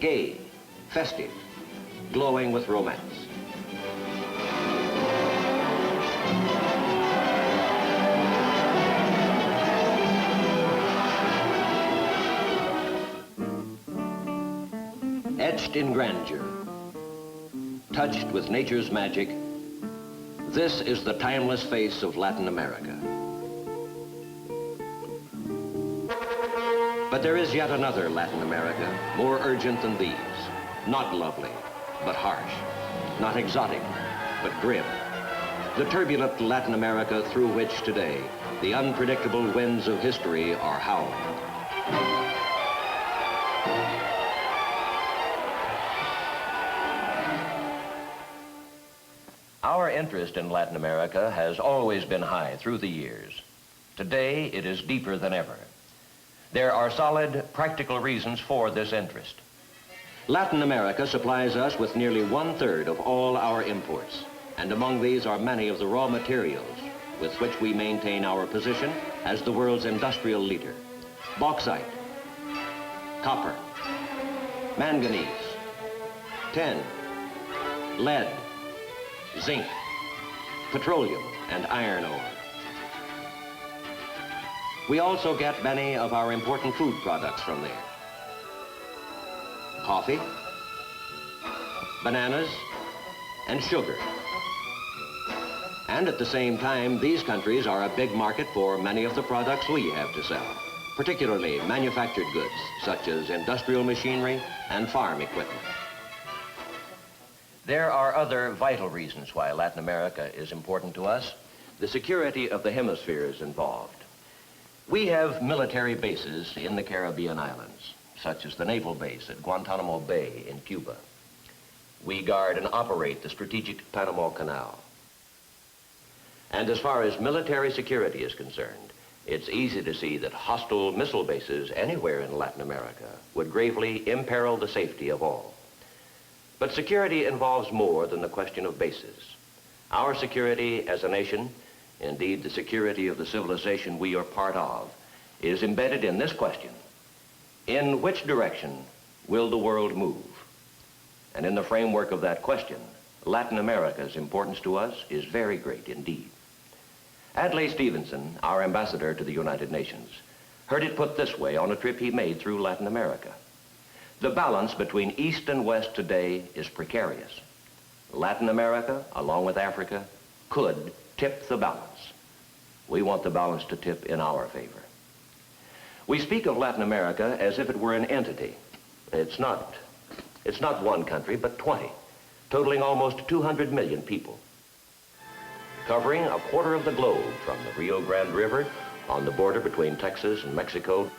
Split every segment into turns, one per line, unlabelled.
gay, festive, glowing with romance. Etched in grandeur, touched with nature's magic, this is the timeless face of Latin America. But there is yet another Latin America, more urgent than these. Not lovely, but harsh. Not exotic, but grim. The turbulent Latin America through which today the unpredictable winds of history are howling. Our interest in Latin America has always been high through the years. Today, it is deeper than ever. There are solid, practical reasons for this interest. Latin America supplies us with nearly 1/3 of all our imports, and among these are many of the raw materials with which we maintain our position as the world's industrial leader. Bauxite, copper, manganese, tin, lead, zinc, petroleum, and iron ore. We also get many of our important food products from there. Coffee, bananas, and sugar. And at the same time, these countries are a big market for many of the products we have to sell, particularly manufactured goods, such as industrial machinery and farm equipment. There are other vital reasons why Latin America is important to us. The security of the hemisphere is involved. We have military bases in the Caribbean islands, such as the naval base at Guantanamo Bay in Cuba. We guard and operate the strategic Panama Canal. And as far as military security is concerned, it's easy to see that hostile missile bases anywhere in Latin America would gravely imperil the safety of all. But security involves more than the question of bases. Our security as a nation, indeed the security of the civilization we are part of, is embedded in this question: in which direction will the world move? And in the framework of that question, Latin America's importance to us is very great indeed. Adlai Stevenson, our ambassador to the United Nations, heard it put this way on a trip he made through Latin America: the balance between East and West today is precarious. Latin America, along with Africa, could tip the balance. We want the balance to tip in our favor. We speak of Latin America as if it were an entity. It's not one country, but 20, totaling almost 200 million people, covering a quarter of the globe from the Rio Grande River on the border between Texas and Mexico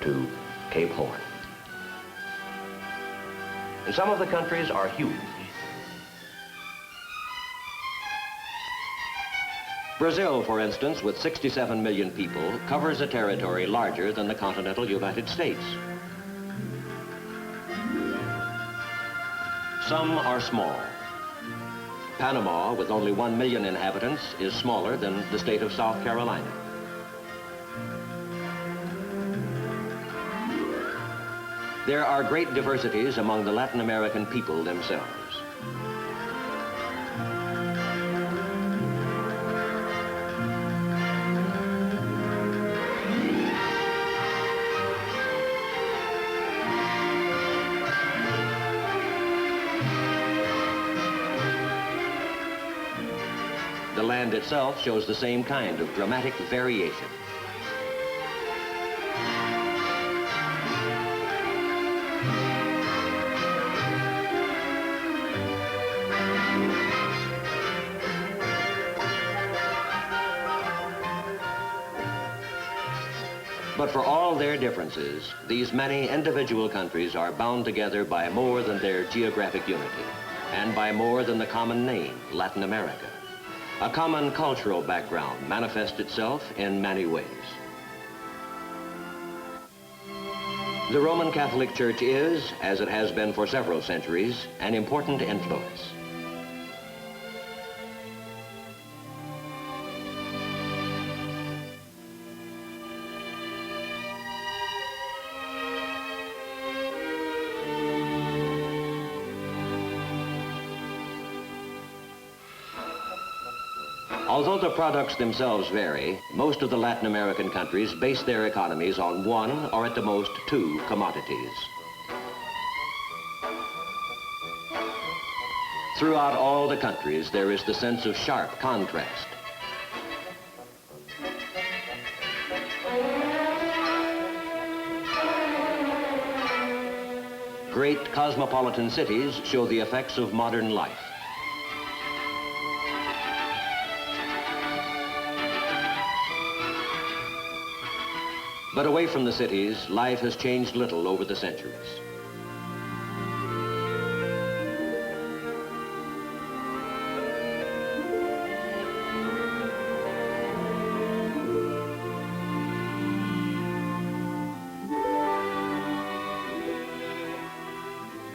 to Cape Horn. And some of the countries are huge. Brazil, for instance, with 67 million people, covers a territory larger than the continental United States. Some are small. Panama, with only 1 million inhabitants, is smaller than the state of South Carolina. There are great diversities among the Latin American people themselves. The land itself shows the same kind of dramatic variation. But for all their differences, these many individual countries are bound together by more than their geographic unity, and by more than the common name, Latin America. A common cultural background manifests itself in many ways. The Roman Catholic Church is, as it has been for several centuries, an important influence. Although the products themselves vary, most of the Latin American countries base their economies on one or at the most two commodities. Throughout all the countries, there is the sense of sharp contrast. Great cosmopolitan cities show the effects of modern life. But away from the cities, life has changed little over the centuries.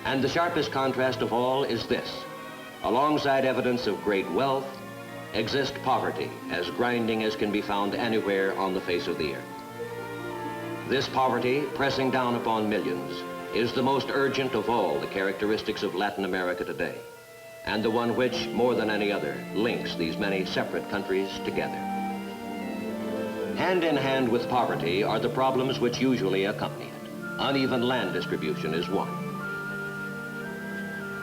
And the sharpest contrast of all is this. Alongside evidence of great wealth, exists poverty, as grinding as can be found anywhere on the face of the earth. This poverty, pressing down upon millions, is the most urgent of all the characteristics of Latin America today, and the one which, more than any other, links these many separate countries together. Hand in hand with poverty are the problems which usually accompany it. Uneven land distribution is one.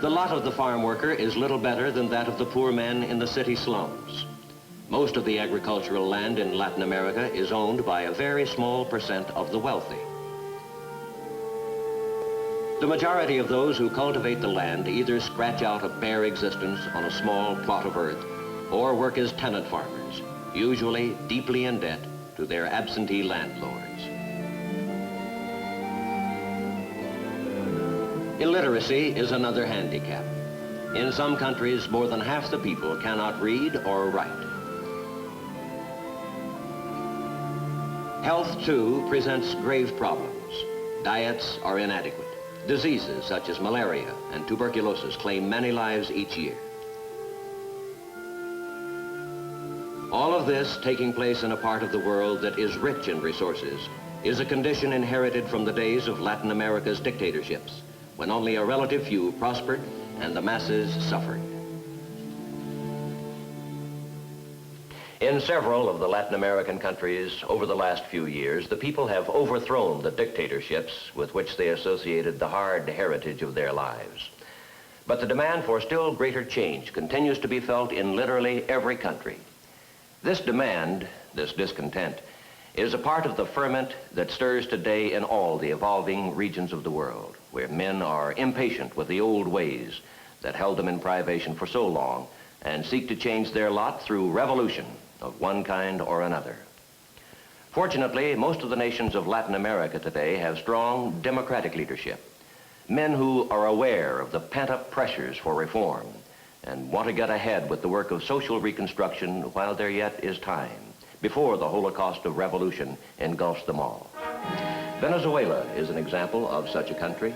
The lot of the farm worker is little better than that of the poor men in the city slums. Most of the agricultural land in Latin America is owned by a very small percent of the wealthy. The majority of those who cultivate the land either scratch out a bare existence on a small plot of earth or work as tenant farmers, usually deeply in debt to their absentee landlords. Illiteracy is another handicap. In some countries, more than half the people cannot read or write. Health, too, presents grave problems. Diets are inadequate. Diseases such as malaria and tuberculosis claim many lives each year. All of this, taking place in a part of the world that is rich in resources, is a condition inherited from the days of Latin America's dictatorships, when only a relative few prospered and the masses suffered. In several of the Latin American countries over the last few years, the people have overthrown the dictatorships with which they associated the hard heritage of their lives. But the demand for still greater change continues to be felt in literally every country. This demand, this discontent, is a part of the ferment that stirs today in all the evolving regions of the world, where men are impatient with the old ways that held them in privation for so long and seek to change their lot through revolution of one kind or another. Fortunately, most of the nations of Latin America today have strong democratic leadership, men who are aware of the pent-up pressures for reform and want to get ahead with the work of social reconstruction while there yet is time, before the Holocaust of revolution engulfs them all. Venezuela is an example of such a country.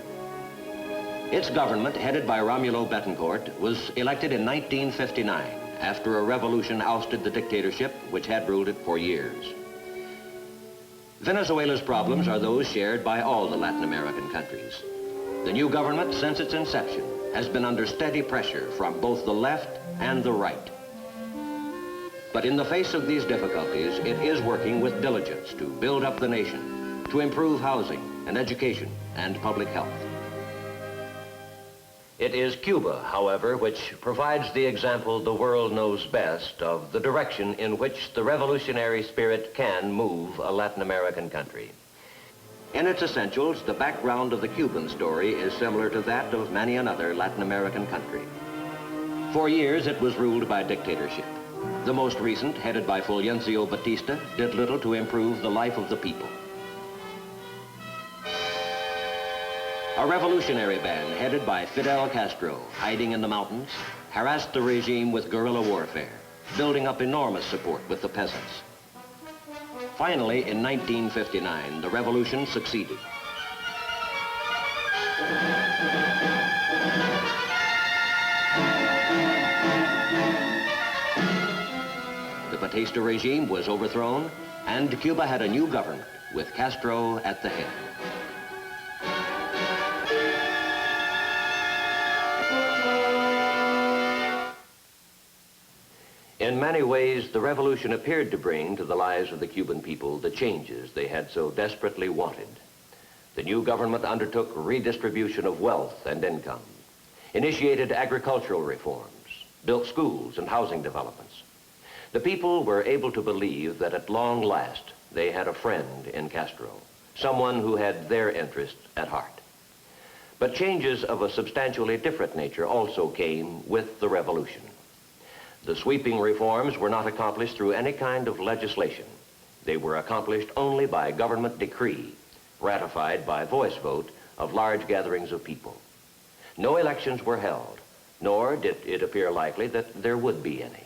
Its government, headed by Romulo Betancourt, was elected in 1959 after a revolution ousted the dictatorship which had ruled it for years. Venezuela's problems are those shared by all the Latin American countries. The new government, since its inception, has been under steady pressure from both the left and the right. But in the face of these difficulties, it is working with diligence to build up the nation, to improve housing and education and public health. It is Cuba, however, which provides the example the world knows best of the direction in which the revolutionary spirit can move a Latin American country. In its essentials, the background of the Cuban story is similar to that of many another Latin American country. For years, it was ruled by dictatorship. The most recent, headed by Fulgencio Batista, did little to improve the life of the people. A revolutionary band headed by Fidel Castro, hiding in the mountains, harassed the regime with guerrilla warfare, building up enormous support with the peasants. Finally, in 1959, the revolution succeeded. The Batista regime was overthrown, and Cuba had a new government with Castro at the head. In many ways, the revolution appeared to bring to the lives of the Cuban people the changes they had so desperately wanted. The new government undertook redistribution of wealth and income, initiated agricultural reforms, built schools and housing developments. The people were able to believe that at long last they had a friend in Castro, someone who had their interests at heart. But changes of a substantially different nature also came with the revolution. The sweeping reforms were not accomplished through any kind of legislation. They were accomplished only by government decree, ratified by voice vote of large gatherings of people. No elections were held, nor did it appear likely that there would be any.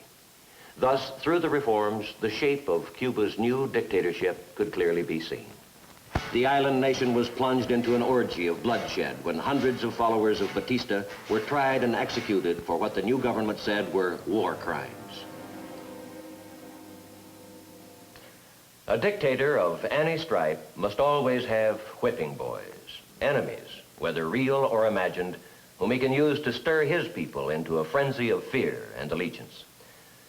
Thus, through the reforms, the shape of Cuba's new dictatorship could clearly be seen. The island nation was plunged into an orgy of bloodshed when hundreds of followers of Batista were tried and executed for what the new government said were war crimes. A dictator of any stripe must always have whipping boys, enemies, whether real or imagined, whom he can use to stir his people into a frenzy of fear and allegiance.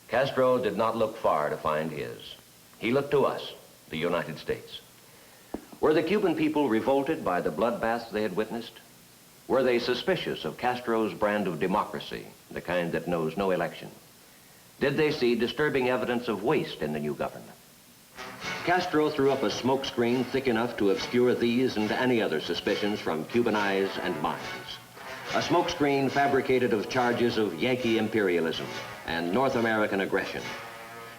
Castro did not look far to find his. He looked to us, the United States. Were the Cuban people revolted by the bloodbaths they had witnessed? Were they suspicious of Castro's brand of democracy, the kind that knows no election? Did they see disturbing evidence of waste in the new government? Castro threw up a smokescreen thick enough to obscure these and any other suspicions from Cuban eyes and minds. A smokescreen fabricated of charges of Yankee imperialism and North American aggression.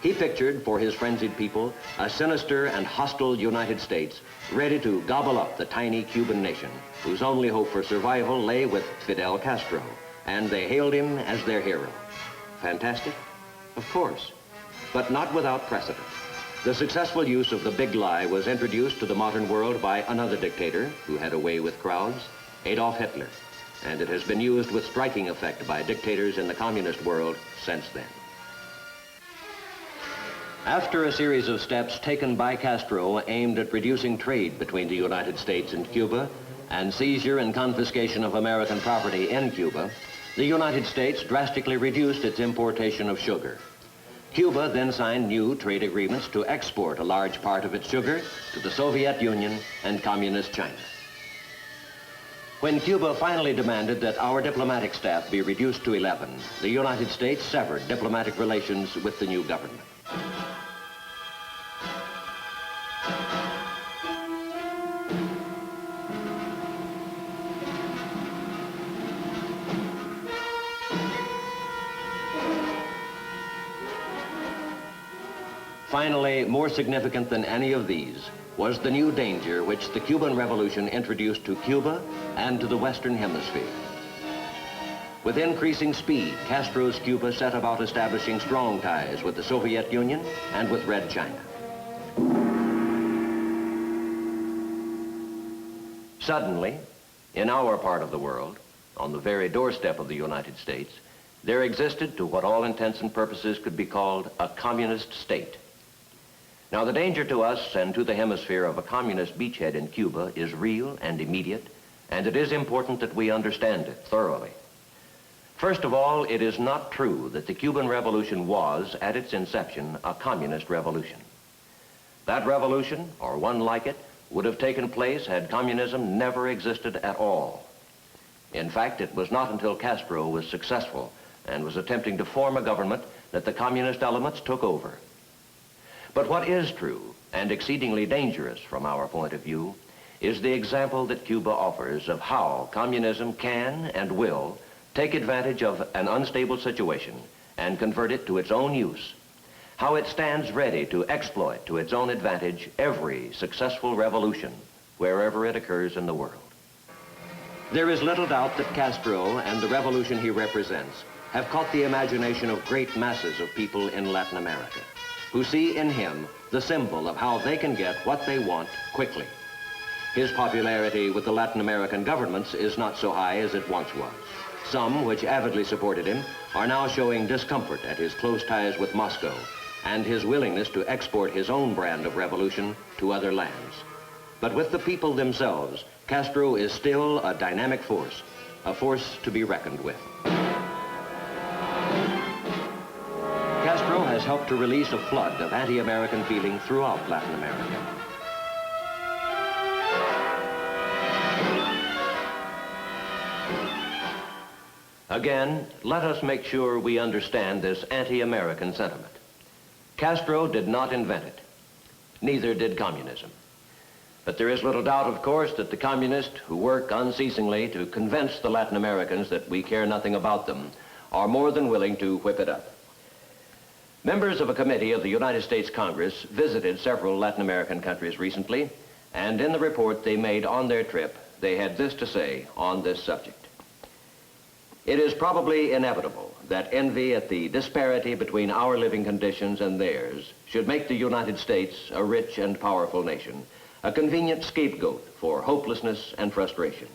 He pictured for his frenzied people a sinister and hostile United States ready to gobble up the tiny Cuban nation, whose only hope for survival lay with Fidel Castro, and they hailed him as their hero. Fantastic? Of course, but not without precedent. The successful use of the big lie was introduced to the modern world by another dictator who had a way with crowds, Adolf Hitler, and it has been used with striking effect by dictators in the communist world since then. After a series of steps taken by Castro aimed at reducing trade between the United States and Cuba and seizure and confiscation of American property in Cuba, the United States drastically reduced its importation of sugar. Cuba then signed new trade agreements to export a large part of its sugar to the Soviet Union and Communist China. When Cuba finally demanded that our diplomatic staff be reduced to 11, the United States severed diplomatic relations with the new government. Finally, more significant than any of these was the new danger which the Cuban Revolution introduced to Cuba and to the Western Hemisphere. With increasing speed, Castro's Cuba set about establishing strong ties with the Soviet Union and with Red China. Suddenly, in our part of the world, on the very doorstep of the United States, there existed, to what all intents and purposes could be called, a communist state. Now, the danger to us and to the hemisphere of a communist beachhead in Cuba is real and immediate, and it is important that we understand it thoroughly. First of all, it is not true that the Cuban Revolution was, at its inception, a communist revolution. That revolution, or one like it, would have taken place had communism never existed at all. In fact, it was not until Castro was successful and was attempting to form a government that the communist elements took over. But what is true, and exceedingly dangerous from our point of view, is the example that Cuba offers of how communism can and will take advantage of an unstable situation and convert it to its own use, how it stands ready to exploit to its own advantage every successful revolution wherever it occurs in the world. There is little doubt that Castro and the revolution he represents have caught the imagination of great masses of people in Latin America, who see in him the symbol of how they can get what they want quickly. His popularity with the Latin American governments is not so high as it once was. Some, which avidly supported him, are now showing discomfort at his close ties with Moscow and his willingness to export his own brand of revolution to other lands. But with the people themselves, Castro is still a dynamic force, a force to be reckoned with. Castro has has helped to release a flood of anti-American feeling throughout Latin America. Again, let us make sure we understand this anti-American sentiment. Castro did not invent it. Neither did communism. But there is little doubt, of course, that the communists who work unceasingly to convince the Latin Americans that we care nothing about them are more than willing to whip it up. Members of a committee of the United States Congress visited several Latin American countries recently, and in the report they made on their trip, they had this to say on this subject. It is probably inevitable that envy at the disparity between our living conditions and theirs should make the United States, a rich and powerful nation, a convenient scapegoat for hopelessness and frustration.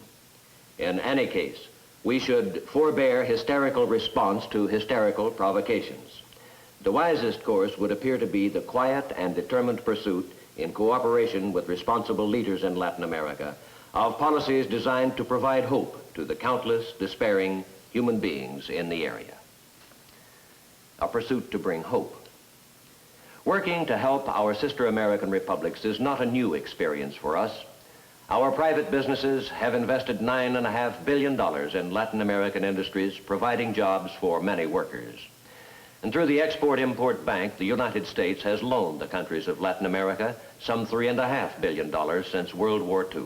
In any case, we should forbear hysterical response to hysterical provocations. The wisest course would appear to be the quiet and determined pursuit, in cooperation with responsible leaders in Latin America, of policies designed to provide hope to the countless, despairing human beings in the area. A pursuit to bring hope. Working to help our sister American republics is not a new experience for us. Our private businesses have invested $9.5 billion in Latin American industries, providing jobs for many workers. And through the Export-Import Bank, the United States has loaned the countries of Latin America some $3.5 billion since World War II.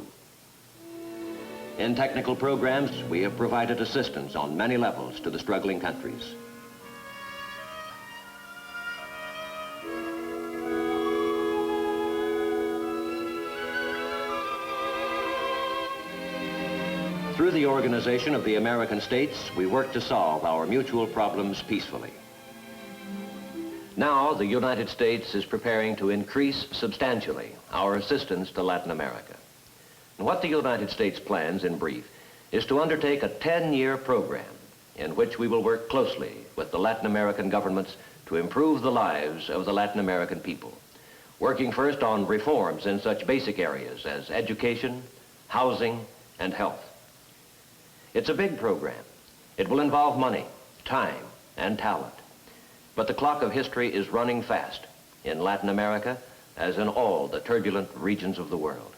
In technical programs, we have provided assistance on many levels to the struggling countries. Through the organization of the American states, we work to solve our mutual problems peacefully. Now, the United States is preparing to increase substantially our assistance to Latin America. And what the United States plans, in brief, is to undertake a 10-year program in which we will work closely with the Latin American governments to improve the lives of the Latin American people, working first on reforms in such basic areas as education, housing, and health. It's a big program. It will involve money, time, and talent. But the clock of history is running fast in Latin America as in all the turbulent regions of the world.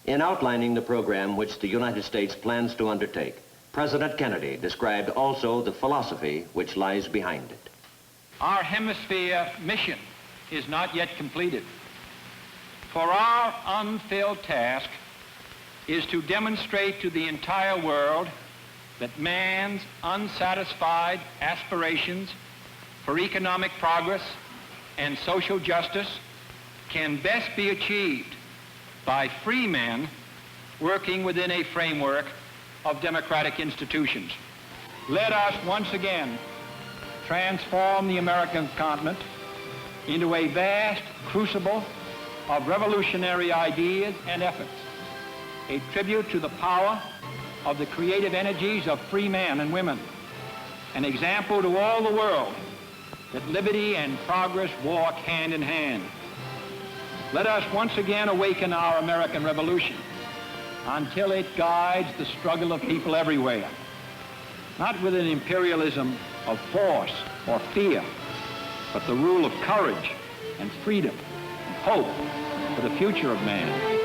In outlining the program which the United States plans to undertake, President Kennedy described also the philosophy which lies behind it.
Our hemisphere mission is not yet completed. For our unfilled task is to demonstrate to the entire world that man's unsatisfied aspirations for economic progress and social justice can best be achieved by free men working within a framework of democratic institutions. Let us once again transform the American continent into a vast crucible of revolutionary ideas and efforts, a tribute to the power of the creative energies of free men and women, an example to all the world that liberty and progress walk hand in hand. Let us once again awaken our American Revolution until it guides the struggle of people everywhere, not with an imperialism of force or fear, but the rule of courage and freedom and hope for the future of man.